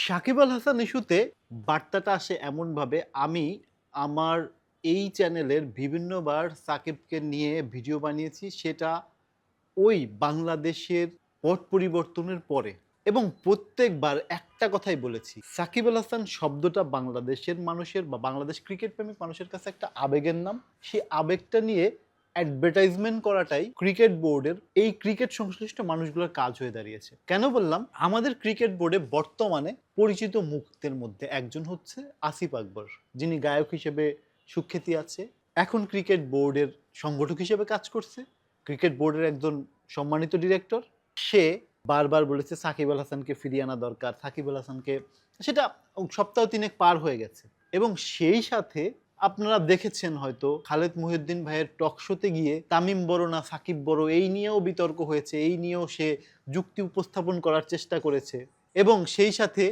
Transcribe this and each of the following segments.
সাকিব আল হাসান ইস্যুতে বার্তাটা আসে এমনভাবে আমি আমার এই চ্যানেলের বিভিন্নবার সাকিবকে নিয়ে ভিডিও বানিয়েছি সেটা ওই বাংলাদেশের পট পরিবর্তনের পরে এবং প্রত্যেকবার একটা কথাই বলেছি সাকিব আল হাসান শব্দটা বাংলাদেশের মানুষের বা বাংলাদেশ ক্রিকেট প্রেমিক মানুষের কাছে একটা আবেগের নাম। সেই আবেগটা নিয়ে অ্যাডভার্টাইজমেন্ট করাটাই ক্রিকেট বোর্ডের এই ক্রিকেট সংশ্লিষ্ট মানুষগুলোর কাজ হয়ে দাঁড়িয়েছে। কেন বললাম? আমাদের ক্রিকেট বোর্ডে বর্তমানে পরিচিত মুখদের মধ্যে একজন হচ্ছে আসিফ আকবর, যিনি গায়ক হিসেবে সুখ্যাতি আছে, এখন ক্রিকেট বোর্ডের সংগঠক হিসেবে কাজ করছে, ক্রিকেট বোর্ডের একজন সম্মানিত ডিরেক্টর। সে বারবার বলেছে সাকিব আল হাসানকে ফিরিয়ে আনা দরকার, সাকিব আল হাসানকে, সেটা সপ্তাহ তিনেক পার হয়ে গেছে। এবং সেই সাথে আপনারা দেখেছেন হয়তো খালেদ মহিউদ্দিন ভাইয়ের টক শোতে গিয়ে তামিম বড় না সাকিব বড় এই নিয়েও বিতর্ক হয়েছে, এই নিয়েও সে যুক্তি উপস্থাপন করার চেষ্টা করেছে। এবং সেই সাথে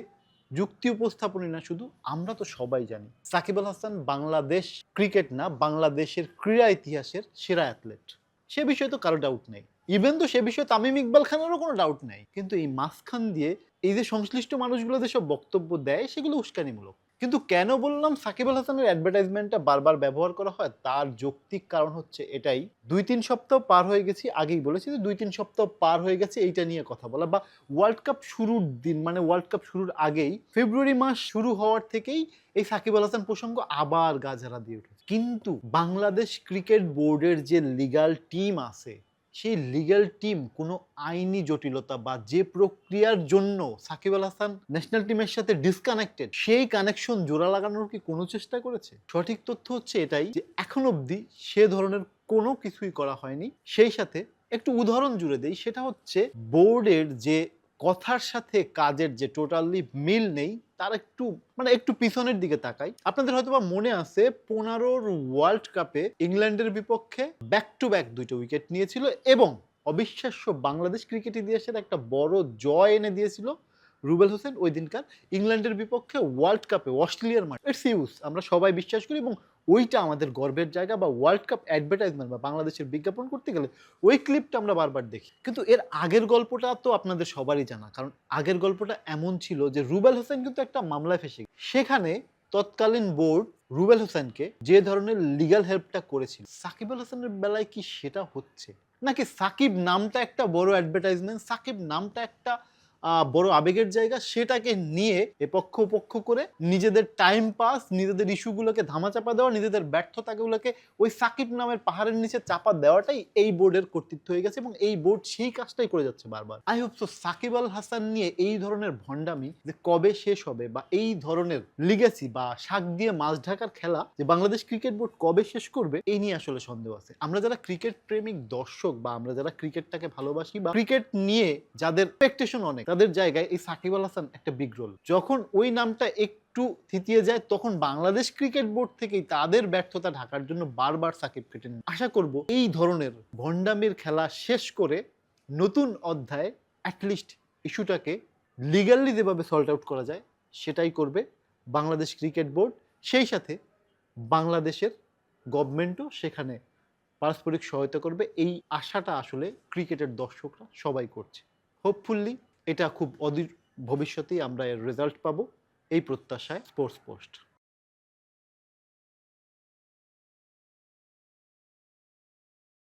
যুক্তি উপস্থাপনই না শুধু, আমরা তো সবাই জানি সাকিব আল হাসান বাংলাদেশ ক্রিকেট না বাংলাদেশের ক্রীড়া ইতিহাসের সেরা অ্যাথলেট, সে বিষয়ে তো কারো ডাউট নেই। ইভেন তো সে বিষয়ে তামিম ইকবাল খানেরও কোনো ডাউট নেই। কিন্তু এই মাঝখান দিয়ে এই যে সংশ্লিষ্ট মানুষগুলো যেসব বক্তব্য দেয় সেগুলো উস্কানিমূলক। কিন্তু কেন বললাম সাকিব আল হাসানের অ্যাডভার্টাইজমেন্টটা বারবার ব্যবহার করা হয়, তার যৌক্তিক কারণ হচ্ছে এটাই, ২-৩ সপ্তাহ পার হয়ে গেছি, আগেই বলেছি যে ২-৩ সপ্তাহ পার হয়ে গেছে এইটা নিয়ে কথা বলা, বা ওয়ার্ল্ড কাপ শুরুর দিন মানে ওয়ার্ল্ড কাপ শুরুর আগেই ফেব্রুয়ারি মাস শুরু হওয়ার থেকেই এই সাকিব আল হাসান প্রসঙ্গ আবার গাজারা দিয়ে উঠেছে। কিন্তু বাংলাদেশ ক্রিকেট বোর্ডের যে লিগ্যাল টিম আছে, সেই লিগ্যাল টিম কোনো আইনি জটিলতা বা যে প্রক্রিয়ার জন্য সাকিব আল হাসান ন্যাশনাল টিমের সাথে ডিসকানেক্টেড, সেই কানেকশন জোড়া লাগানোর কি কোনো চেষ্টা করেছে? সঠিক তথ্য হচ্ছে এটাই যে এখন অবধি সে ধরনের কোনো কিছুই করা হয়নি। সেই সাথে একটু উদাহরণ জুড়ে দেই, সেটা হচ্ছে বোর্ডের যে কথার সাথে কাজের যে টোটালি মিল নেই, তার একটু পিছনের দিকে তাকাই। আপনাদের হয়তো বা মনে আছে 15-র ওয়ার্ল্ড কাপে ইংল্যান্ডের বিপক্ষে ব্যাক টু ব্যাক 2টা উইকেট নিয়েছিল এবং অবিশ্বাস্য বাংলাদেশ ক্রিকেট ইতিহাসের একটা বড় জয় এনে দিয়েছিল রুবেল হোসেন ওই দিনকার ইংল্যান্ডের বিপক্ষে ওয়ার্ল্ড কাপে অস্ট্রেলিয়ার মাঠে। ইটস ইউজ, আমরা সবাই বিশ্বাস করি এবং ওইটা আমাদের গর্বের জায়গা। বা ওয়ার্ল্ড কাপ অ্যাডভার্টাইজমেন্ট বা বাংলাদেশের বিজ্ঞাপন করতে গেলে ওই ক্লিপটা আমরা বারবার দেখি। কিন্তু এর আগের গল্পটা তো আপনাদের সবারই জানা, কারণ আগের গল্পটা এমন ছিল যে রুবেল হোসেন কিন্তু একটা মামলায় ফেসে গেছে। সেখানে তৎকালীন বোর্ড রুবেল হোসেনকে যে ধরনের লিগ্যাল হেল্পটা করেছিল, সাকিব আল হাসানের বেলায় কি সেটা হচ্ছে? নাকি সাকিব নামটা একটা বড় অ্যাডভার্টাইজমেন্ট, সাকিব নামটা একটা বড় আবেগের জায়গা, সেটাকে নিয়ে এপক্ষ ওপক্ষ করে নিজেদের টাইম পাস, নিজেদের ইস্যুগুলোকে ধামাচাপা দেওয়া, নিজেদের ব্যর্থতাগুলোকে ওই সাকিব নামের পাহাড়ের নিচে চাপা দেওয়াটাই এই বোর্ডের কর্তৃত্ব হয়ে গেছে এবং এই বোর্ড সেই কাজটাই করে যাচ্ছে বারবার। I hope so Shakib Al Hasan নিয়ে এই ধরনের ভণ্ডামি যে কবে শেষ হবে, বা এই ধরনের লিগেসি বা শাক দিয়ে মাছ ঢাকার খেলা যে বাংলাদেশ ক্রিকেট বোর্ড কবে শেষ করবে, এই নিয়ে আসলে সন্দেহ আছে। আমরা যারা ক্রিকেট প্রেমিক দর্শক বা আমরা যারা ক্রিকেটটাকে ভালোবাসি বা ক্রিকেট নিয়ে যাদের এক্সপেকটেশন অনেক, তাদের জায়গায় এই সাকিব আল হাসান একটা বিগ রোল। যখন ওই নামটা একটু থিতিয়ে যায় তখন বাংলাদেশ ক্রিকেট বোর্ড থেকেই তাদের ব্যর্থতা ঢাকার জন্য বারবার সাকিব কেটে নেয়। আশা করব এই ধরনের ভণ্ডামির খেলা শেষ করে নতুন অধ্যায়ে অ্যাটলিস্ট ইস্যুটাকে লিগ্যালি যেভাবে সল্ট আউট করা যায় সেটাই করবে বাংলাদেশ ক্রিকেট বোর্ড। সেই সাথে বাংলাদেশের গভর্নমেন্টও সেখানে পারস্পরিক সহায়তা করবে, এই আশাটা আসলে ক্রিকেটের দর্শকরা সবাই করছে। হোপফুলি এটা খুব অদূর ভবিষ্যতেই আমরা এর রেজাল্ট পাবো, এই প্রত্যাশায় স্পোর্টস পোস্ট।